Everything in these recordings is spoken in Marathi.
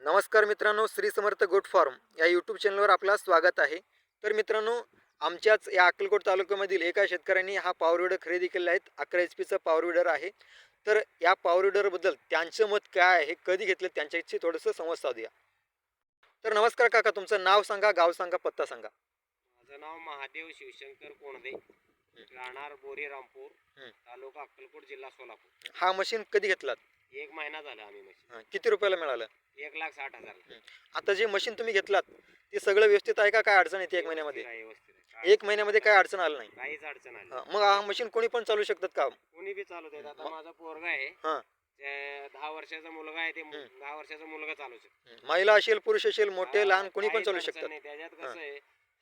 नमस्कार मित्रांनो, श्री समर्थ गोट फार्म या यूट्यूब चॅनलवर आपलं स्वागत आहे। तर मित्रांनो, आमच्याच या अक्कलकोट तालुक्यामधील एका शेतकऱ्यांनी हा पॉवर विडर खरेदी केलेला आहे। 11 HP चा पॉवर विडर आहे। तर या पॉवर विडरबद्दल त्यांचं मत काय आहे, हे कधी घेतलं त्यांच्याशी थोडंसं संवाद साधूया। तर नमस्कार काका, तुमचं नाव सांगा, गाव सांगा, पत्ता सांगा। माझं नाव महादेव शिवशंकर कोणदे, राहणार बोरी रामपूर, तालुका अक्कलकोट, जिल्हा सोलापूर। हा मशीन कधी घेतलात? 1 महिना झाला आम्ही मशीन। किती रुपयाला मिळालं? 1,60,000। आता जे मशीन तुम्ही घेतलात ते सगळं व्यवस्थित आहे का? काय अडचण येते 1 महिन्यामध्ये? व्यवस्थित आहे। 1 महिन्यामध्ये काय अडचण आलं नाही? काहीच अडचण आली नाही। मग हा मशीन कोणी पण चालू शकतात का? कोणी बी चालू देत। आता माझा पोरगा आहे, 10 वर्षाचा मुलगा आहे, ते 10 वर्षाचा मुलगा चालू शकतो। महिला असेल, पुरुष असेल, मोठे लहान कोणी पण चालू शकतात। त्याच्यात कसं आहे,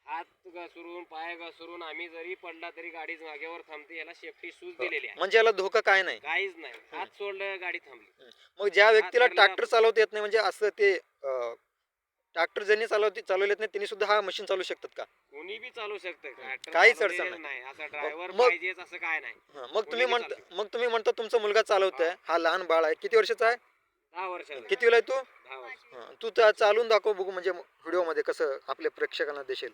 हात घसरून पाय घसरून आम्ही जरी पडला तरी गाडी जागेवर थांबते। याला सेफ्टी शूज दिलेली आहे, म्हणजे याला धोका काय नाही? काहीच नाही। हात सोडलं गाडी थांबली। मग ज्या व्यक्तीला ट्रॅक्टर चालवता येत नाही, म्हणजे असं ते ट्रॅक्टर ज्यांनी चालवले येत नाही त्यांनी सुद्धा हा मशीन चालू शकतात का? कोणी बी चालू शकतं, काहीच अडचण नाही। असं ड्रायव्हर मग- पाहिजेच असं काय नाही। मग तुम्ही म्हणता तुमचा मुलगा चालवतोय, हा लहान बाळ आहे, किती वर्षाचा आहे? 10 वर्षाचा। किती वेळ आहे तू? 10 वर्ष। तू चालून दाखव बघू, म्हणजे व्हिडिओ मध्ये कसं आपल्या प्रेक्षकांना दिसेल।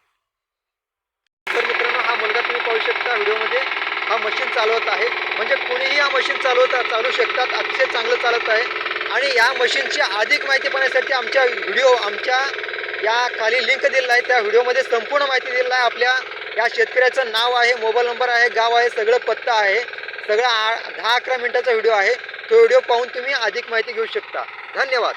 तर मित्रांनो, हा मुलगा तुम्ही पाहू शकता व्हिडिओमध्ये, हा मशीन चालवत आहे। म्हणजे कोणीही हा मशीन चालू शकतात, अतिशय चांगलं चालत आहे। आणि या मशीनची अधिक माहिती पाहण्यासाठी आमच्या या खाली लिंक दिलेला आहे, त्या व्हिडिओमध्ये संपूर्ण माहिती दिलेला आहे। आपल्या या शेतकऱ्याचं नाव आहे, मोबाईल नंबर आहे, गाव आहे, सगळं पत्ता आहे, सगळं 10-11 मिनिटाचा व्हिडिओ आहे। तो व्हिडिओ पाहून तुम्ही अधिक माहिती घेऊ शकता। धन्यवाद।